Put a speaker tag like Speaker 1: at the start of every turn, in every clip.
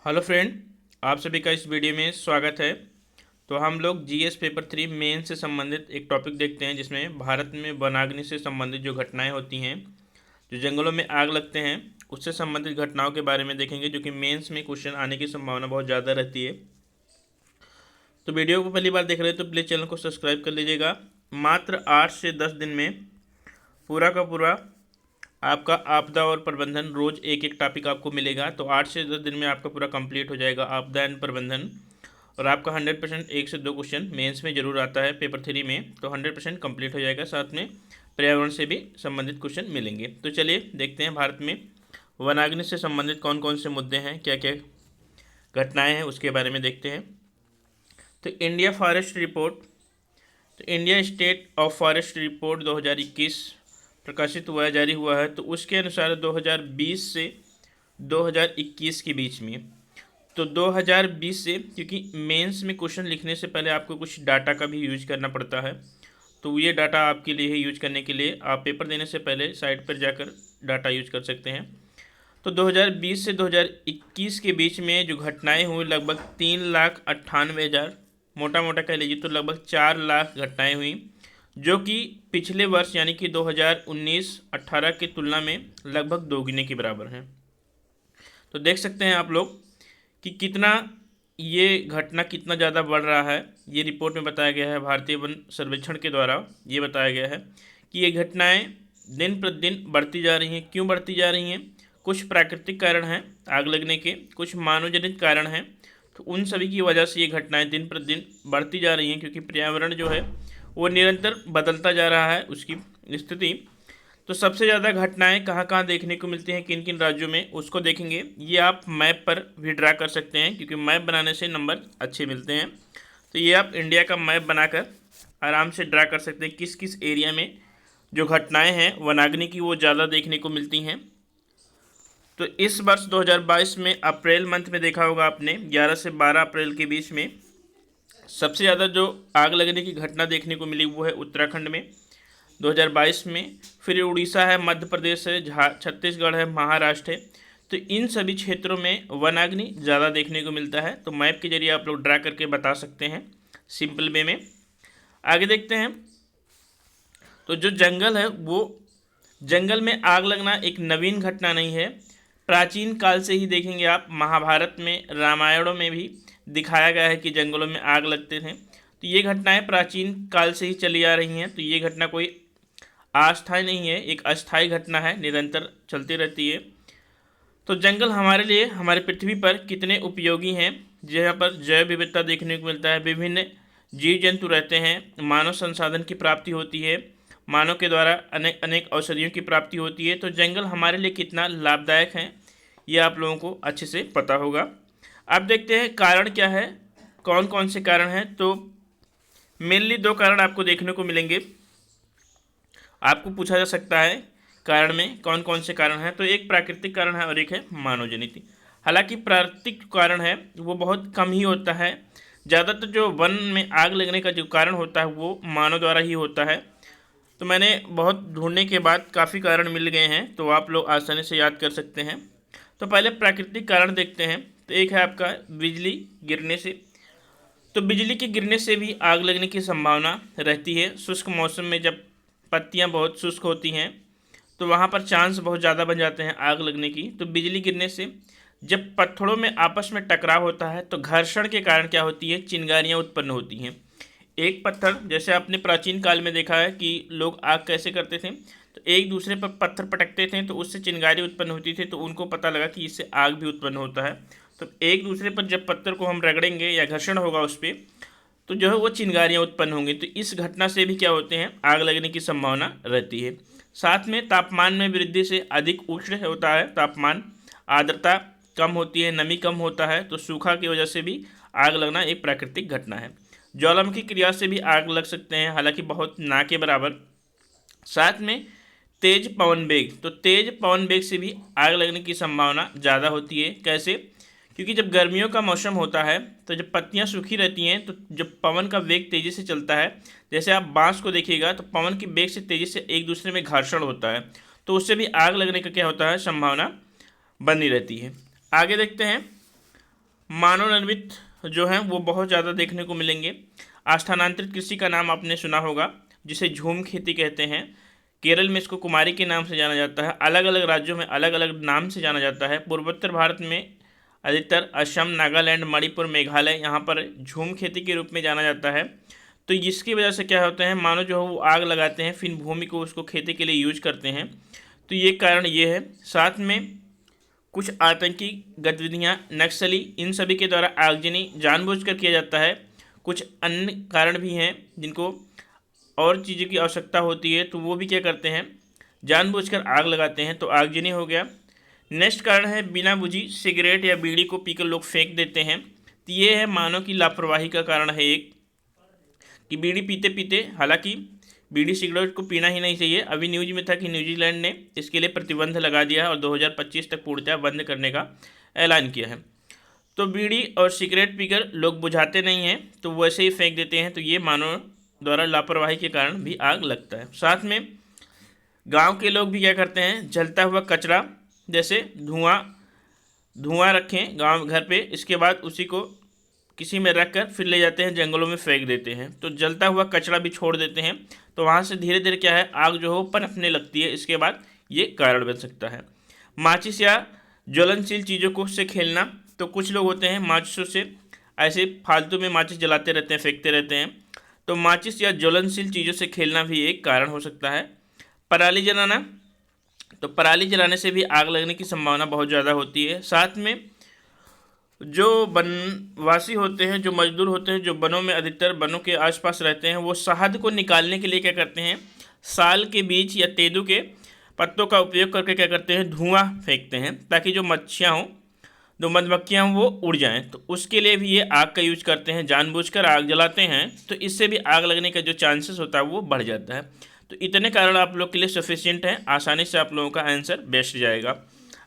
Speaker 1: Hello friend, आप सभी का इस वीडियो में स्वागत है। तो हम लोग जीएस पेपर 3 मेन से संबंधित एक टॉपिक देखते हैं जिसमें भारत में वनाग्नि से संबंधित जो घटनाएं होती हैं, जो जंगलों में आग लगते हैं, उससे संबंधित घटनाओं के बारे में देखेंगे, जो कि मेंस में क्वेश्चन आने की संभावना बहुत ज़्यादा रहती है। तो वीडियो को पहली बार देख रहे हैं तो प्लीज़ चैनल को सब्सक्राइब कर लीजिएगा। मात्र 8 से 10 दिन में पूरा का पूरा आपका आपदा और प्रबंधन रोज एक एक टॉपिक आपको मिलेगा। तो 8 से 10 दिन में आपका पूरा कंप्लीट हो जाएगा आपदा एंड प्रबंधन। और आपका 100% 1 से 2 क्वेश्चन मेंस में जरूर आता है पेपर 3 में, तो 100% कंप्लीट हो जाएगा। साथ में पर्यावरण से भी संबंधित क्वेश्चन मिलेंगे। तो चलिए देखते हैं भारत में वनाग्नि से संबंधित कौन कौन से मुद्दे हैं, क्या क्या घटनाएं हैं, उसके बारे में देखते हैं। तो इंडिया फॉरेस्ट रिपोर्ट, तो India state of forest report 2021 प्रकाशित हुआ है, जारी हुआ है। तो उसके अनुसार 2020 से 2021 के बीच में, तो 2020 से, क्योंकि मेंस में क्वेश्चन लिखने से पहले आपको कुछ डाटा का भी यूज करना पड़ता है, तो ये डाटा आपके लिए है यूज करने के लिए। आप पेपर देने से पहले साइट पर जाकर डाटा यूज कर सकते हैं। तो 2020 से 2021 के बीच में जो घटनाएं हुई, लगभग 3,98,000, मोटा मोटा कह लीजिए तो लगभग 4 लाख घटनाएं हुई, जो कि पिछले वर्ष यानी कि 2019-18 की तुलना में लगभग दोगुने के बराबर हैं। तो देख सकते हैं आप लोग कि कितना ये घटना कितना ज़्यादा बढ़ रहा है। ये रिपोर्ट में बताया गया है, भारतीय वन सर्वेक्षण के द्वारा ये बताया गया है कि ये घटनाएं दिन प्रतिदिन बढ़ती जा रही हैं। क्यों बढ़ती जा रही हैं? कुछ प्राकृतिक कारण हैं आग लगने के, कुछ मानवजनित कारण हैं। तो उन सभी की वजह से ये घटनाएं दिन प्रतिदिन बढ़ती जा रही हैं, क्योंकि पर्यावरण जो है वो निरंतर बदलता जा रहा है उसकी स्थिति। तो सबसे ज़्यादा घटनाएं कहाँ कहाँ देखने को मिलती हैं, किन किन राज्यों में, उसको देखेंगे। ये आप मैप पर भी ड्रा कर सकते हैं, क्योंकि मैप बनाने से नंबर अच्छे मिलते हैं। तो ये आप इंडिया का मैप बनाकर आराम से ड्रा कर सकते हैं किस किस एरिया में जो घटनाएं हैं वनाग्नि की वो ज़्यादा देखने को मिलती हैं। तो इस वर्ष 2022 में अप्रैल मंथ में देखा होगा आपने, 11 से 12 अप्रैल के बीच में सबसे ज़्यादा जो आग लगने की घटना देखने को मिली वो है उत्तराखंड में 2022 में। फिर उड़ीसा है, मध्य प्रदेश है, छत्तीसगढ़ है, महाराष्ट्र है। तो इन सभी क्षेत्रों में वनाग्नि ज़्यादा देखने को मिलता है। तो मैप के जरिए आप लोग ड्रा करके बता सकते हैं सिंपल वे में। आगे देखते हैं। तो जो जंगल है, वो जंगल में आग लगना एक नवीन घटना नहीं है। प्राचीन काल से ही देखेंगे आप, महाभारत में, रामायणों में भी दिखाया गया है कि जंगलों में आग लगते थे। तो ये घटनाएं प्राचीन काल से ही चली आ रही हैं। तो ये घटना कोई अस्थायी नहीं है, एक अस्थायी घटना है, निरंतर चलती रहती है। तो जंगल हमारे लिए, हमारे पृथ्वी पर कितने उपयोगी हैं। जहाँ पर जैव विविधता देखने को मिलता है, विभिन्न जीव जंतु रहते हैं, मानव संसाधन की प्राप्ति होती है, मानव के द्वारा अनेक अनेक औषधियों की प्राप्ति होती है। तो जंगल हमारे लिए कितना लाभदायक है ये आप लोगों को अच्छे से पता होगा। अब देखते हैं कारण क्या है, कौन कौन से कारण हैं। तो मेनली 2 कारण आपको देखने को मिलेंगे। आपको पूछा जा सकता है कारण में कौन कौन से कारण हैं। तो एक प्राकृतिक कारण है और एक है मानवजनित। हालांकि प्राकृतिक कारण है वो बहुत कम ही होता है। ज़्यादातर जो वन में आग लगने का जो कारण होता है वो मानव द्वारा ही होता है। तो मैंने बहुत ढूंढने के बाद काफ़ी कारण मिल गए हैं, तो आप लोग आसानी से याद कर सकते हैं। तो पहले प्राकृतिक कारण देखते हैं। तो एक है आपका बिजली गिरने से। तो बिजली के गिरने से भी आग लगने की संभावना रहती है। शुष्क मौसम में जब पत्तियां बहुत शुष्क होती हैं तो वहाँ पर चांस बहुत ज़्यादा बन जाते हैं आग लगने की। तो बिजली गिरने से जब पत्थरों में आपस में टकराव होता है तो घर्षण के कारण क्या होती है, चिंगारियाँ उत्पन्न होती हैं। एक पत्थर, जैसे आपने प्राचीन काल में देखा है कि लोग आग कैसे करते थे, तो एक दूसरे पर पत्थर पटकते थे तो उससे चिंगारी उत्पन्न होती थी। तो उनको पता लगा कि इससे आग भी उत्पन्न होता है। तो एक दूसरे पर जब पत्थर को हम रगड़ेंगे या घर्षण होगा उस पर, तो जो है वो चिंगारियाँ उत्पन्न होंगी। तो इस घटना से भी क्या होते हैं, आग लगने की संभावना रहती है। साथ में तापमान में वृद्धि से अधिक उष्ण होता है तापमान, आर्द्रता कम होती है, नमी कम होता है। तो सूखा की वजह से भी आग लगना एक प्राकृतिक घटना है। ज्वालामुखी क्रिया से भी आग लग सकते हैं, हालांकि बहुत ना के बराबर। साथ में तेज पवन वेग, तो तेज पवन वेग से भी आग लगने की संभावना ज़्यादा होती है। कैसे? क्योंकि जब गर्मियों का मौसम होता है तो जब पत्तियां सूखी रहती हैं तो जब पवन का वेग तेज़ी से चलता है, जैसे आप बांस को देखिएगा तो पवन की वेग से तेज़ी से एक दूसरे में घर्षण होता है, तो उससे भी आग लगने का क्या होता है, संभावना बनी रहती है। आगे देखते हैं। मानव निर्मित जो हैं वो बहुत ज़्यादा देखने को मिलेंगे। स्थानांतरित कृषि का नाम आपने सुना होगा, जिसे झूम खेती कहते हैं। केरल में इसको कुमारी के नाम से जाना जाता है। अलग अलग राज्यों में अलग अलग नाम से जाना जाता है। पूर्वोत्तर भारत में अधिकतर असम, नागालैंड, मणिपुर, मेघालय, यहाँ पर झूम खेती के रूप में जाना जाता है। तो इसकी वजह से क्या होता है, मानो जो है वो आग लगाते हैं, फिर भूमि को उसको खेती के लिए यूज करते हैं। तो ये कारण ये है। साथ में कुछ आतंकी गतिविधियाँ, नक्सली, इन सभी के द्वारा आगजनी जानबूझकर किया जाता है। कुछ अन्य कारण भी हैं जिनको और चीज़ों की आवश्यकता होती है, तो वो भी क्या करते हैं, जानबूझकर आग लगाते हैं। तो आगजनी हो गया। नेक्स्ट कारण है बिना बुझी सिगरेट या बीड़ी को पीकर लोग फेंक देते हैं। तो ये है मानव की लापरवाही का कारण है एक, कि बीड़ी पीते पीते, हालांकि बीड़ी सिगरेट को पीना ही नहीं चाहिए। अभी न्यूज में था कि न्यूजीलैंड ने इसके लिए प्रतिबंध लगा दिया है और 2025 तक पूर्णतः बंद करने का ऐलान किया है। तो बीड़ी और सिगरेट पीकर लोग बुझाते नहीं हैं, तो वैसे ही फेंक देते हैं। तो ये मानव द्वारा लापरवाही के कारण भी आग लगता है। साथ में गांव के लोग भी क्या करते हैं, जलता हुआ कचरा, जैसे धुआं रखें गांव घर पे, इसके बाद उसी को किसी में रख कर फिर ले जाते हैं जंगलों में फेंक देते हैं। तो जलता हुआ कचरा भी छोड़ देते हैं, तो वहाँ से धीरे धीरे क्या है, आग जो है पनपने लगती है। इसके बाद ये कारण बन सकता है। माचिस या ज्वलनशील चीज़ों को से खेलना, तो कुछ लोग होते हैं माचिसों से ऐसे फालतू में माचिस जलाते रहते हैं, फेंकते रहते हैं। तो माचिस या ज्वलनशील चीज़ों से खेलना भी एक कारण हो सकता है। पराली जलाना, तो पराली जलाने से भी आग लगने की संभावना बहुत ज़्यादा होती है। साथ में जो वनवासी होते हैं, जो मजदूर होते हैं, जो वनों में अधिकतर वनों के आसपास रहते हैं, वो शहद को निकालने के लिए क्या करते हैं, साल के बीज या तेंदू के पत्तों का उपयोग करके क्या करते हैं, धुआं फेंकते हैं, ताकि जो मच्छियाँ हों, जो मधुमक्खियाँ हों, वो उड़ जाएं। तो उसके लिए भी ये आग का यूज करते हैं, जानबूझकर आग जलाते हैं। तो इससे भी आग लगने का जो चांसेस होता है वो बढ़ जाता है। तो इतने कारण आप लोग के लिए सफिशिएंट हैं, आसानी से आप लोगों का आंसर बेस्ट जाएगा।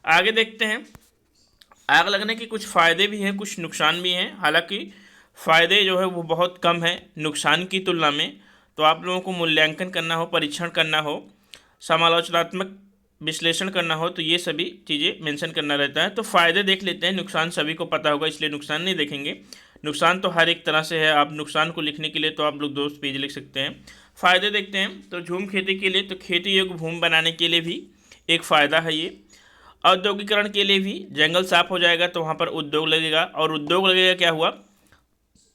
Speaker 1: आगे देखते हैं। आग लगने के कुछ फ़ायदे भी हैं, कुछ नुकसान भी हैं। हालांकि फ़ायदे जो है वो बहुत कम है नुकसान की तुलना में। तो आप लोगों को मूल्यांकन करना हो, परीक्षण करना हो, समालोचनात्मक विश्लेषण करना हो, तो ये सभी चीज़ें मेंशन करना रहता है। तो फ़ायदे देख लेते हैं, नुकसान सभी को पता होगा इसलिए नुकसान नहीं देखेंगे। नुकसान तो हर एक तरह से है। आप नुकसान को लिखने के लिए तो आप लोग 2 पेज लिख सकते हैं। फ़ायदे देखते हैं। तो झूम खेती के लिए, तो खेती योग्य भूमि बनाने के लिए भी एक फ़ायदा है ये। औद्योगिकरण के लिए भी, जंगल साफ हो जाएगा तो वहाँ पर उद्योग लगेगा, और उद्योग लगेगा क्या हुआ,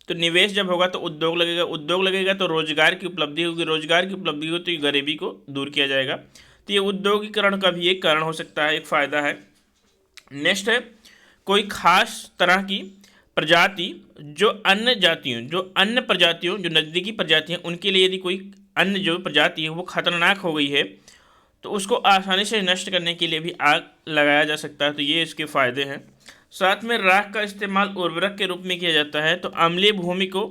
Speaker 1: तो निवेश जब होगा तो उद्योग लगेगा, उद्योग लगेगा तो रोजगार की उपलब्धि होगी, रोजगार की उपलब्धि हो तो गरीबी को दूर किया जाएगा। तो ये उद्योगीकरण का भी एक कारण हो सकता है, एक फ़ायदा है। नेक्स्ट है, कोई खास तरह की प्रजाति जो अन्य प्रजातियों जो नज़दीकी प्रजातियाँ, उनके लिए यदि कोई अन्य जो प्रजाति है वो खतरनाक हो गई है, तो उसको आसानी से नष्ट करने के लिए भी आग लगाया जा सकता है। तो ये इसके फ़ायदे हैं। साथ में राख का इस्तेमाल उर्वरक के रूप में किया जाता है। तो अम्लीय भूमि को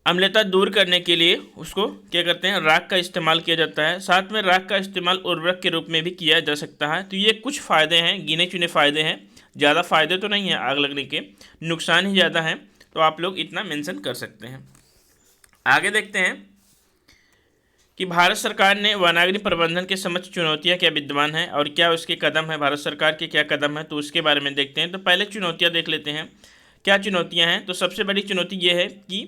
Speaker 1: अम्लता दूर करने के लिए उसको क्या करते हैं, राख का इस्तेमाल किया जाता है। साथ में राख का इस्तेमाल उर्वरक के रूप में भी किया जा सकता है। तो ये कुछ फ़ायदे हैं, गिने चुने फ़ायदे हैं, ज़्यादा फ़ायदे तो नहीं हैं आग लगने के, नुकसान ही ज़्यादा हैं। तो आप लोग इतना मेंशन कर सकते हैं। आगे देखते हैं कि भारत सरकार ने वनाग्नि प्रबंधन के समक्ष चुनौतियां क्या विद्यमान हैं और क्या उसके कदम है, भारत सरकार के क्या कदम है, तो उसके बारे में देखते हैं। तो पहले चुनौतियां देख लेते हैं, क्या चुनौतियां हैं। तो सबसे बड़ी चुनौती ये है कि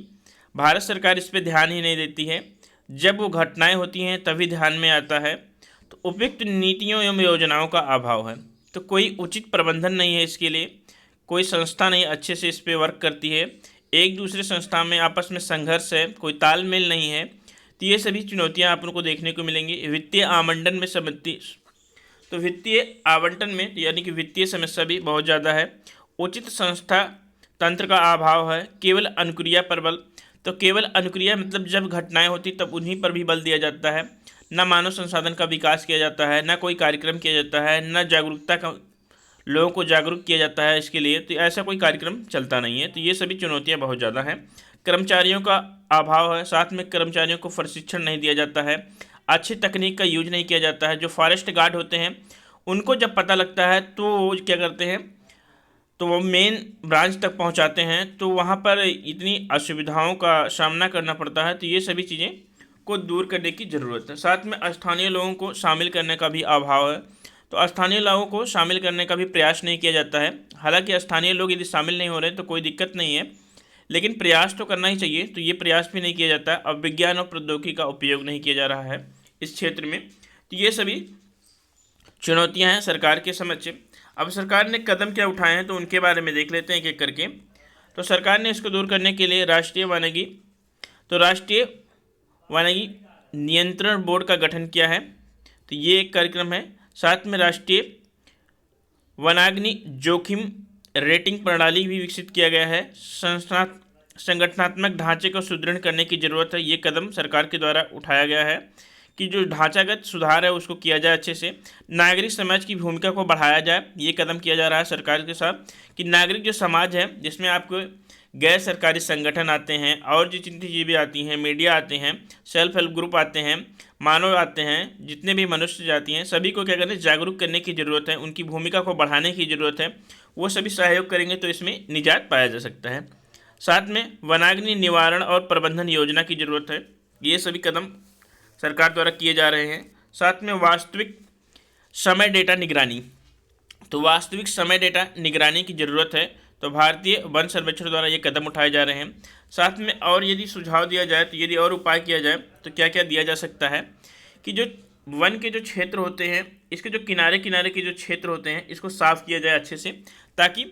Speaker 1: भारत सरकार इस पर ध्यान ही नहीं देती है। जब वो घटनाएं होती हैं तभी ध्यान में आता है। तो उपयुक्त नीतियों एवं योजनाओं का अभाव है। तो कोई उचित प्रबंधन नहीं है इसके लिए, कोई संस्था नहीं अच्छे से इस पर वर्क करती है, एक दूसरे संस्था में आपस में संघर्ष है, कोई तालमेल नहीं है। तो ये सभी चुनौतियां आप लोगों को देखने को मिलेंगी। वित्तीय आवंटन में समस्या, तो वित्तीय आवंटन में यानी कि वित्तीय समस्या भी बहुत ज़्यादा है। उचित संस्था तंत्र का अभाव है। केवल अनुक्रिया पर बल, तो केवल अनुक्रिया मतलब जब घटनाएं होती तब उन्हीं पर भी बल दिया जाता है। न मानव संसाधन का विकास किया जाता है, न कोई कार्यक्रम किया जाता है, न जागरूकता का लोगों को जागरूक किया जाता है इसके लिए। तो ऐसा कोई कार्यक्रम चलता नहीं है। तो ये सभी चुनौतियाँ बहुत ज़्यादा हैं। कर्मचारियों का अभाव है। साथ में कर्मचारियों को प्रशिक्षण नहीं दिया जाता है, अच्छी तकनीक का यूज नहीं किया जाता है। जो फॉरेस्ट गार्ड होते हैं उनको जब पता लगता है तो वो क्या करते हैं, तो वो मेन ब्रांच तक पहुंचाते हैं, तो वहां पर इतनी असुविधाओं का सामना करना पड़ता है। तो ये सभी चीज़ें को दूर करने की ज़रूरत है। साथ में स्थानीय लोगों को शामिल करने का भी अभाव है। तो स्थानीय लोगों को शामिल करने का भी प्रयास नहीं किया जाता है। हालांकि स्थानीय लोग यदि शामिल नहीं हो रहे तो कोई दिक्कत नहीं है, लेकिन प्रयास तो करना ही चाहिए, तो ये प्रयास भी नहीं किया जाता। अब विज्ञान और प्रौद्योगिकी का उपयोग नहीं किया जा रहा है इस क्षेत्र में। तो ये सभी चुनौतियां हैं सरकार के समक्ष। अब सरकार ने कदम क्या उठाए हैं तो उनके बारे में देख लेते हैं एक एक करके। तो सरकार ने इसको दूर करने के लिए राष्ट्रीय वानिकी नियंत्रण बोर्ड का गठन किया है। तो ये एक कार्यक्रम है। साथ में राष्ट्रीय वनाग्नि जोखिम रेटिंग प्रणाली भी विकसित किया गया है। संगठनात्मक ढांचे को सुदृढ़ करने की जरूरत है। ये कदम सरकार के द्वारा उठाया गया है कि जो ढांचागत सुधार है उसको किया जाए अच्छे से। नागरिक समाज की भूमिका को बढ़ाया जाए, ये कदम किया जा रहा है सरकार के साथ कि नागरिक जो समाज है जिसमें आपको गैर सरकारी संगठन आते हैं और जो चिंतित जीवी आती हैं, मीडिया आते हैं, सेल्फ हेल्प ग्रुप आते हैं, मानव आते हैं, जितने भी मनुष्य जाती हैं, सभी को क्या करना जागरूक करने की ज़रूरत है, उनकी भूमिका को बढ़ाने की ज़रूरत है। वो सभी सहयोग करेंगे तो इसमें निजात पाया जा सकता है। साथ में वनाग्नि निवारण और प्रबंधन योजना की ज़रूरत है। ये सभी कदम सरकार द्वारा किए जा रहे हैं। साथ में वास्तविक समय डेटा निगरानी, तो वास्तविक समय डेटा निगरानी की ज़रूरत है। तो भारतीय वन सर्वेक्षण द्वारा ये कदम उठाए जा रहे हैं। साथ में और यदि सुझाव दिया जाए तो यदि और उपाय किया जाए तो क्या क्या दिया जा सकता है कि जो वन के जो क्षेत्र होते हैं, इसके जो किनारे किनारे के जो क्षेत्र होते हैं, इसको साफ़ किया जाए अच्छे से, ताकि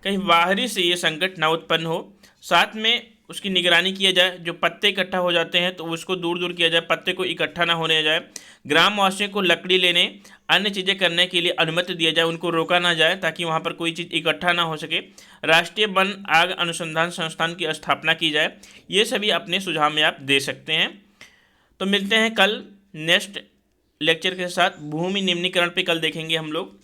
Speaker 1: कहीं बाहरी से ये संकट ना उत्पन्न हो। साथ में उसकी निगरानी किया जाए, जो पत्ते इकट्ठा हो जाते हैं तो उसको दूर दूर किया जाए, पत्ते को इकट्ठा ना होने जाए। ग्रामवासियों को लकड़ी लेने, अन्य चीज़ें करने के लिए अनुमति दिया जाए, उनको रोका ना जाए ताकि वहाँ पर कोई चीज़ इकट्ठा ना हो सके। राष्ट्रीय वन आग अनुसंधान संस्थान की स्थापना की जाए। ये सभी अपने सुझाव में आप दे सकते हैं। तो मिलते हैं कल नेक्स्ट लेक्चर के साथ। भूमि निम्नीकरण पे कल देखेंगे हम लोग।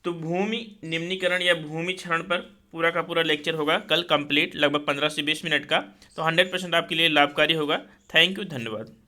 Speaker 1: तो भूमि निम्नीकरण या भूमि क्षरण पर पूरा का पूरा लेक्चर होगा कल कंप्लीट, लगभग 15 से 20 मिनट का। तो 100% आपके लिए लाभकारी होगा। थैंक यू, धन्यवाद।